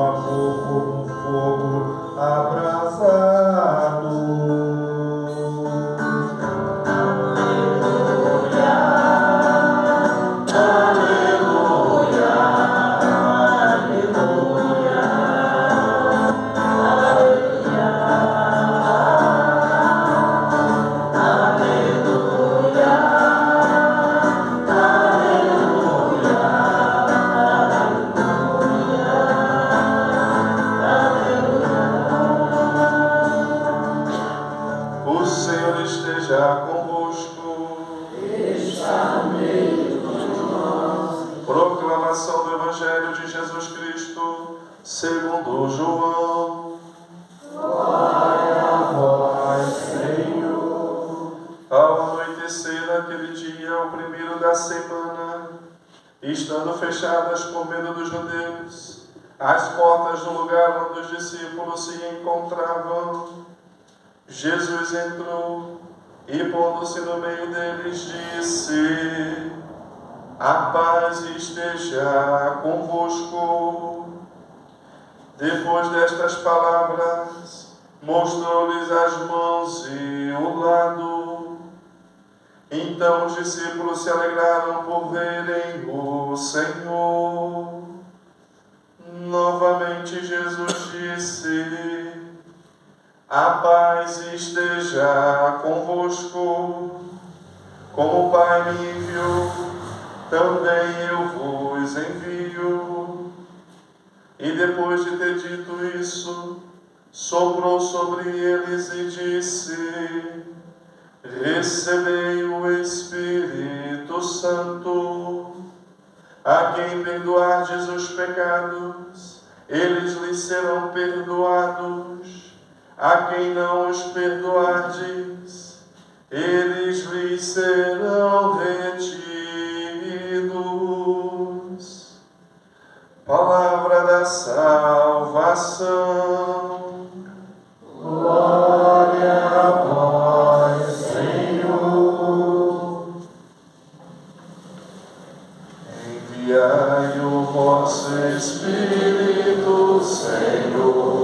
amor como fogo abrasado. O Senhor esteja convosco. Está no meio de nós. Proclamação do Evangelho de Jesus Cristo, segundo João. Glória a vós, Senhor. Ao anoitecer naquele dia, o primeiro da semana, estando fechadas por medo dos judeus, as portas do lugar onde os discípulos se encontravam, Jesus entrou e, pondo-se no meio deles, disse: a paz esteja convosco. Depois destas palavras, mostrou-lhes as mãos e o lado. Então os discípulos se alegraram por verem o Senhor. Novamente Jesus disse: a paz esteja convosco. Como o Pai me enviou, também eu vos envio. E depois de ter dito isso, soprou sobre eles e disse: recebei o Espírito Santo. A quem perdoardes os pecados, eles lhes serão perdoados. A quem não os perdoardes, eles lhes serão retidos. Palavra da salvação. Glória a vós, Senhor. Enviai o vosso Espírito, Senhor,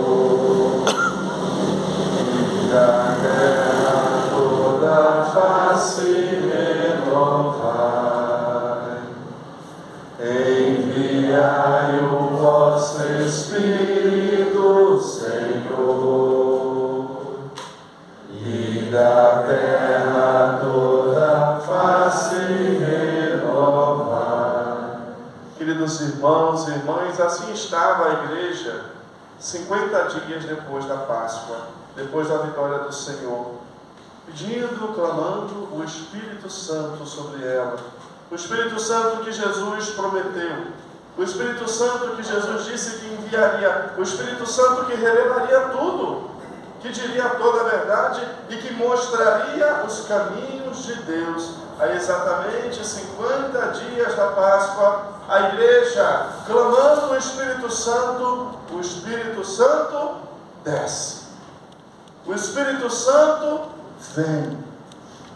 da terra toda a face renovai. Enviai o vosso Espírito, Senhor, e da terra toda a face renovai. Queridos irmãos e irmãs, assim estava a igreja 50 dias depois da Páscoa, depois da vitória do Senhor, pedindo, clamando o Espírito Santo sobre ela. O Espírito Santo que Jesus prometeu, o Espírito Santo que Jesus disse que enviaria, o Espírito Santo que revelaria tudo, que diria toda a verdade e que mostraria os caminhos de Deus. Há exatamente 50 dias da Páscoa, a igreja, clamando o Espírito Santo desce. O Espírito Santo vem.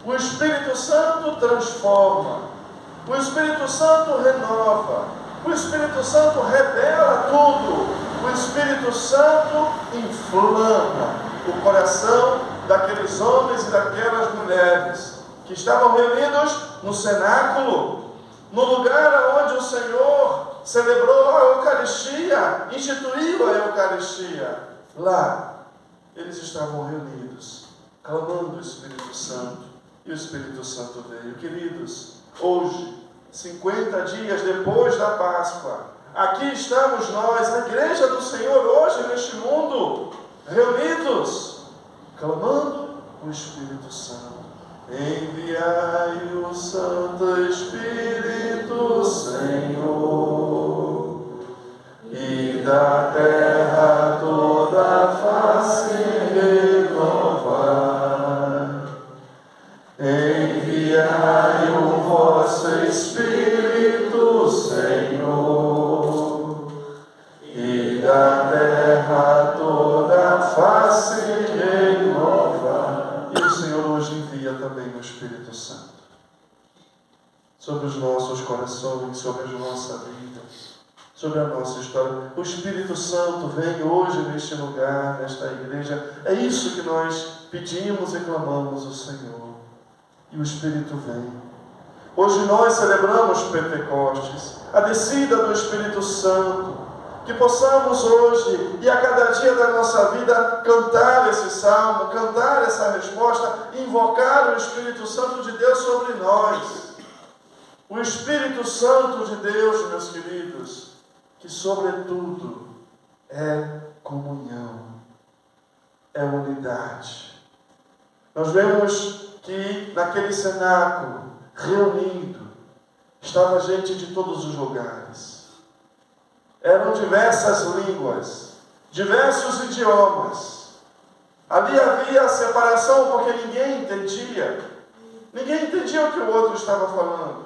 O Espírito Santo transforma. O Espírito Santo renova. O Espírito Santo revela tudo. O Espírito Santo inflama o coração daqueles homens e daquelas mulheres que estavam reunidos no cenáculo, no lugar onde o Senhor celebrou a Eucaristia, instituiu a Eucaristia. Lá, eles estavam reunidos, clamando o Espírito Santo, e o Espírito Santo veio. Queridos, hoje, 50 dias depois da Páscoa, aqui estamos nós, a igreja do Senhor, hoje neste mundo, reunidos, clamando o Espírito Santo. Enviai o Santo Espírito, Senhor, e da terra toda a face renovar. Enviai o vosso Espírito, Senhor, e da terra toda a face renovar. E o Senhor hoje envia também o Espírito Santo sobre os nossos corações, sobre a nossa vida, sobre a nossa história. O Espírito Santo vem hoje neste lugar, nesta igreja. É isso que nós pedimos e clamamos ao Senhor. E o Espírito vem. Hoje nós celebramos Pentecostes, a descida do Espírito Santo. Que possamos hoje e a cada dia da nossa vida cantar esse salmo, cantar essa resposta, invocar o Espírito Santo de Deus sobre nós. O Espírito Santo de Deus, meus queridos, que sobretudo é comunhão, é unidade. Nós vemos que naquele cenáculo reunido estava gente de todos os lugares. Eram diversas línguas, diversos idiomas. Ali havia separação porque ninguém entendia. Ninguém entendia o que o outro estava falando.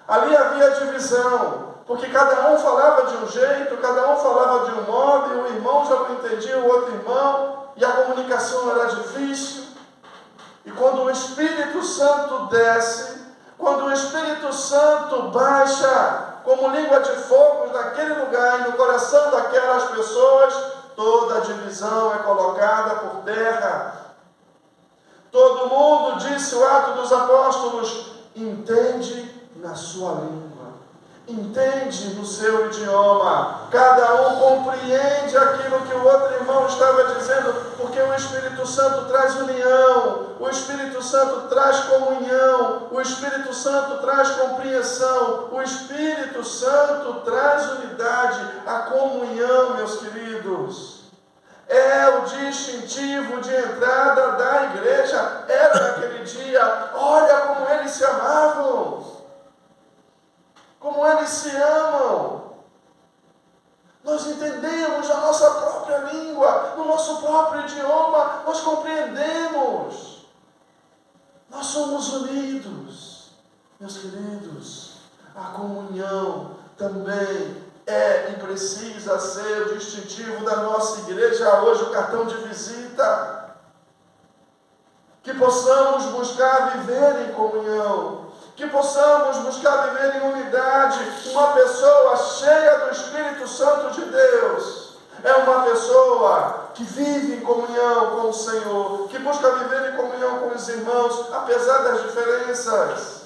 Ali havia divisão, porque cada um falava de um jeito, cada um falava de um modo, e o irmão já não entendia o outro irmão, e a comunicação era difícil. E quando o Espírito Santo desce, quando o Espírito Santo baixa como língua de fogo naquele lugar e no coração daquelas pessoas, toda a divisão é colocada por terra. Todo mundo, disse o Ato dos Apóstolos, entende na sua língua, entende no seu idioma, cada um compreende aquilo que o outro irmão estava dizendo, porque o Espírito Santo traz união, o Espírito Santo traz comunhão, o Espírito Santo traz compreensão, o Espírito Santo traz unidade. A comunhão, meus queridos, é o distintivo de entrada da igreja. Era naquele dia. Olha como eles se amavam, como eles se amam. Nós entendemos a nossa própria língua, no nosso próprio idioma, nós compreendemos. Nós somos unidos, meus queridos. A comunhão também é e precisa ser o distintivo da nossa igreja hoje, o cartão de visita. Que possamos buscar viver em comunhão, que possamos buscar viver em unidade. Uma pessoa cheia do Espírito Santo de Deus é uma pessoa que vive em comunhão com o Senhor, que busca viver em comunhão com os irmãos, apesar das diferenças,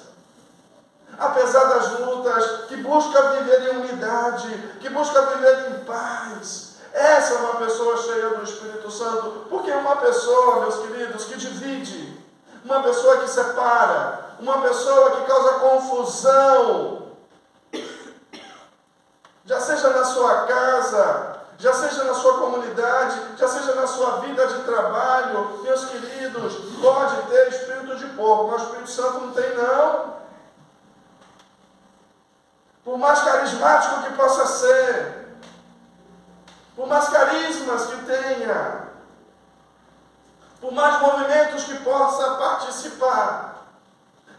apesar das lutas, que busca viver em unidade, que busca viver em paz. Essa é uma pessoa cheia do Espírito Santo, porque uma pessoa, meus queridos, que divide, uma pessoa que separa, uma pessoa que causa confusão, já seja na sua casa, já seja na sua comunidade, já seja na sua vida de trabalho, meus queridos, pode ter espírito de porco, mas o Espírito Santo não tem, não. Por mais carismático que possa ser, por mais carismas que tenha, por mais movimentos que possa participar,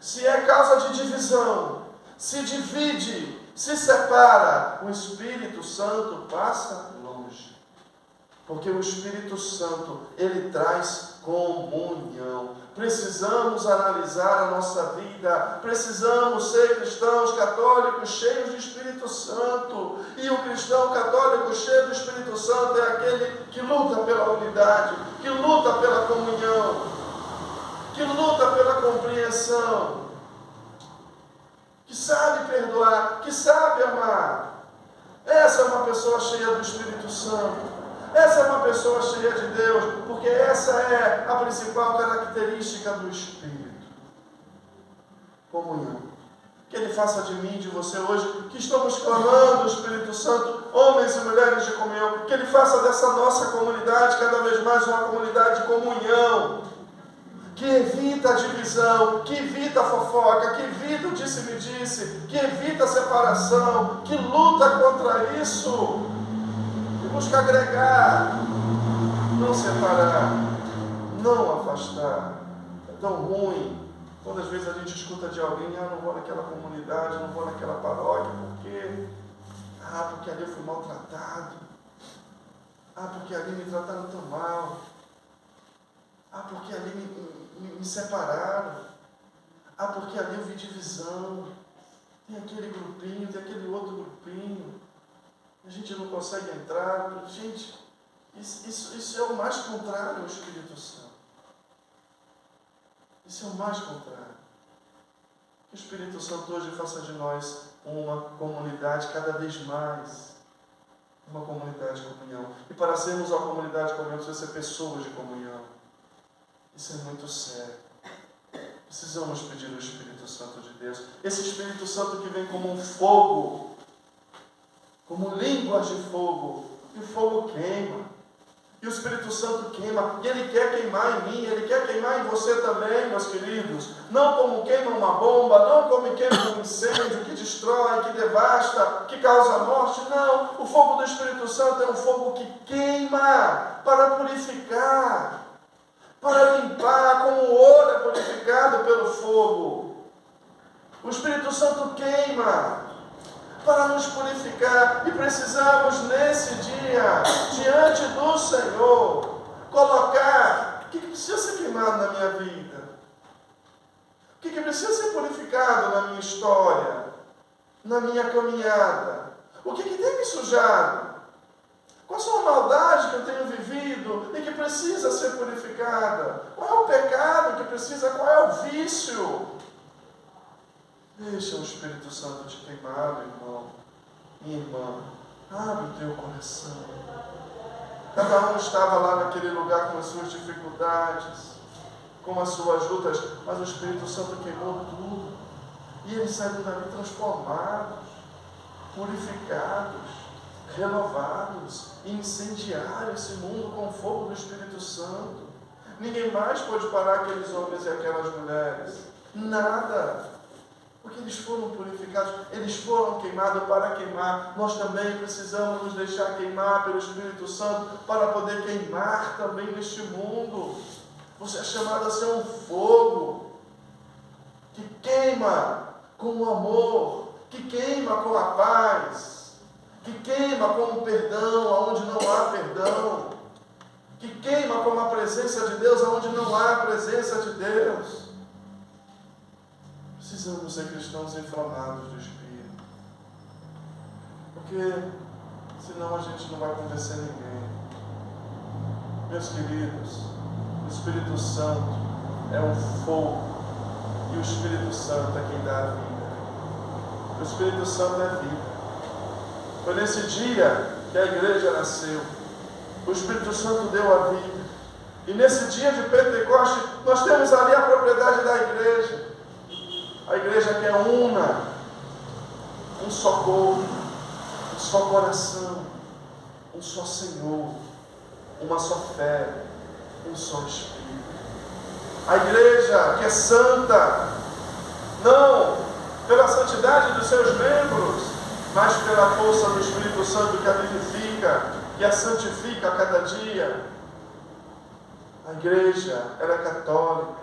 se é causa de divisão, se divide, se separa, o Espírito Santo passa longe. Porque o Espírito Santo, ele traz comunhão. Precisamos analisar a nossa vida, precisamos ser cristãos católicos cheios de Espírito Santo. E o cristão católico cheio do Espírito Santo é aquele que luta pela unidade, que luta pela comunhão, que luta pela compreensão, que sabe perdoar, que sabe amar. Essa é uma pessoa cheia do Espírito Santo. Essa é uma pessoa cheia de Deus, porque essa é a principal característica do Espírito. Comunhão. Que Ele faça de mim, de você hoje, que estamos clamando o Espírito Santo, homens e mulheres de comunhão, que Ele faça dessa nossa comunidade cada vez mais uma comunidade de comunhão, que evita a divisão, que evita a fofoca, que evita o disse-me-disse, que evita a separação, que luta contra isso, que busca agregar, não separar, não afastar. É tão ruim quando às vezes a gente escuta de alguém: não vou naquela comunidade, não vou naquela paróquia, porque ali eu fui maltratado, porque ali me trataram tão mal, porque ali me separaram, porque ali eu vi divisão, tem aquele grupinho, tem aquele outro grupinho. A gente não consegue entrar. Gente, isso é o mais contrário ao Espírito Santo. Isso é o mais contrário. Que o Espírito Santo hoje faça de nós uma comunidade cada vez mais. Uma comunidade de comunhão. E para sermos uma comunidade de comunhão, precisa ser pessoas de comunhão. Isso é muito sério. Precisamos pedir o Espírito Santo de Deus. Esse Espírito Santo que vem como um fogo, como línguas de fogo. E o fogo queima. E o Espírito Santo queima. E Ele quer queimar em mim. Ele quer queimar em você também, meus queridos. Não como queima uma bomba. Não como queima um incêndio que destrói, que devasta, que causa morte. Não. O fogo do Espírito Santo é um fogo que queima para purificar, para limpar, como o ouro é purificado pelo fogo. O Espírito Santo queima para nos purificar, e precisamos nesse dia, diante do Senhor, colocar o que precisa ser queimado na minha vida, o que precisa ser purificado na minha história, na minha caminhada, o que tem me sujado, qual a maldade que eu tenho vivido e que precisa ser purificada, qual é o pecado que precisa, qual é o vício. Deixa o Espírito Santo te queimar, meu irmão, minha irmã. Abre o teu coração. Cada um estava lá naquele lugar com as suas dificuldades, com as suas lutas, mas o Espírito Santo queimou tudo. E eles saíram dali transformados, purificados, renovados, e incendiaram esse mundo com o fogo do Espírito Santo. Ninguém mais pôde parar aqueles homens e aquelas mulheres. Nada. Porque eles foram purificados, eles foram queimados para queimar. Nós também precisamos nos deixar queimar pelo Espírito Santo para poder queimar também neste mundo. Você é chamado a ser um fogo que queima com o amor, que queima com a paz, que queima com o perdão onde não há perdão, que queima com a presença de Deus onde não há presença de Deus. Precisamos ser cristãos inflamados do Espírito, porque senão a gente não vai convencer ninguém. Meus queridos, o Espírito Santo é um fogo, e o Espírito Santo é quem dá a vida. O Espírito Santo é vida. Foi nesse dia que a igreja nasceu. O Espírito Santo deu a vida. E nesse dia de Pentecoste, nós temos ali a propriedade da igreja. A igreja que é una, um só corpo, um só coração, um só Senhor, uma só fé, um só Espírito. A igreja que é santa, não pela santidade dos seus membros, mas pela força do Espírito Santo que a vivifica, que a santifica a cada dia. A igreja, ela é católica,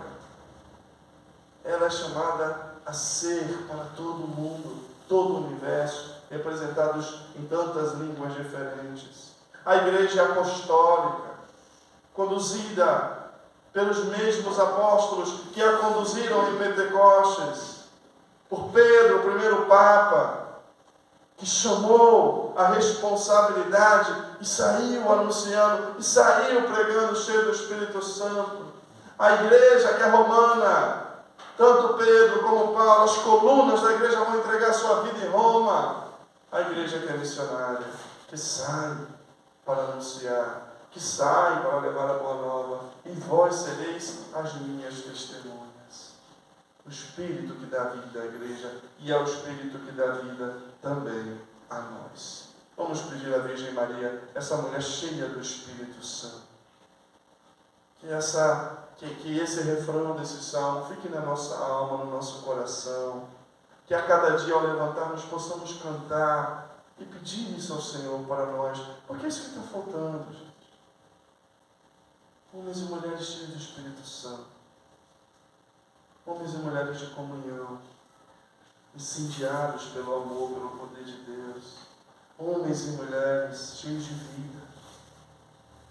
ela é chamada a ser para todo mundo, todo o universo, representados em tantas línguas diferentes. A igreja é apostólica, conduzida pelos mesmos apóstolos que a conduziram em Pentecostes, por Pedro, o primeiro Papa, que chamou a responsabilidade e saiu anunciando, e saiu pregando cheio do Espírito Santo. A igreja que é romana, tanto Pedro como Paulo, as colunas da igreja vão entregar sua vida em Roma. A igreja que é missionária, que sai para anunciar, que sai para levar a boa nova. E vós sereis as minhas testemunhas. O Espírito que dá vida à igreja, e é o Espírito que dá vida também a nós. Vamos pedir à Virgem Maria, essa mulher cheia do Espírito Santo, que esse refrão desse salmo fique na nossa alma, no nosso coração, que a cada dia ao levantarmos possamos cantar e pedir isso ao Senhor para nós, porque é isso que está faltando, gente. Homens e mulheres cheios do Espírito Santo, homens e mulheres de comunhão, incendiados pelo amor, pelo poder de Deus, homens e mulheres cheios de vida,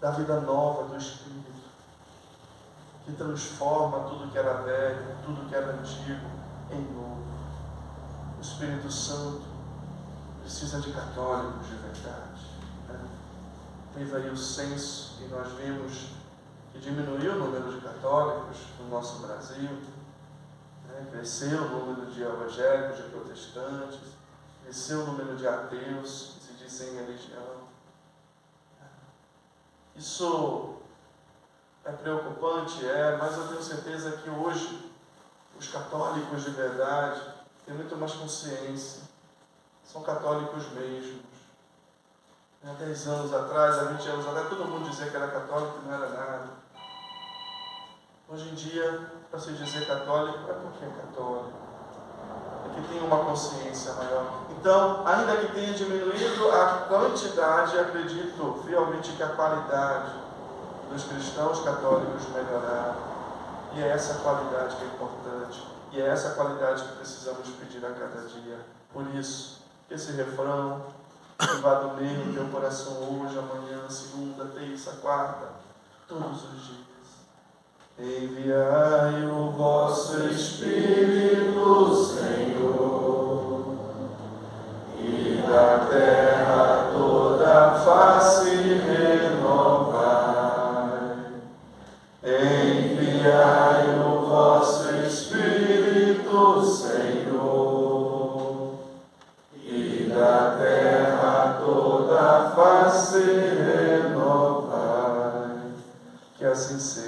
da vida nova do Espírito, que transforma tudo que era velho, tudo que era antigo, em novo. O Espírito Santo precisa de católicos de verdade. Né? Teve aí o censo e nós vimos que diminuiu o número de católicos no nosso Brasil, né? Cresceu o número de evangélicos, de protestantes, cresceu o número de ateus que se dizem religião. Isso é preocupante, mas eu tenho certeza que hoje os católicos de verdade têm muito mais consciência, são católicos mesmos. Há 10 anos atrás, há 20 anos atrás, todo mundo dizia que era católico e não era nada. Hoje em dia, para se dizer católico, é porque é católico, é que tem uma consciência maior. Então, ainda que tenha diminuído a quantidade, acredito fielmente que a qualidade dos cristãos católicos melhoraram. E é essa qualidade que é importante. E é essa qualidade que precisamos pedir a cada dia. Por isso, esse refrão que vá do meio do teu coração hoje, amanhã, segunda, terça, quarta, todos os dias. Enviai o vosso Espírito, Senhor, e da terra toda a face renovai. Enviai o vosso Espírito, Senhor, e da terra toda a face renovai. Que assim seja.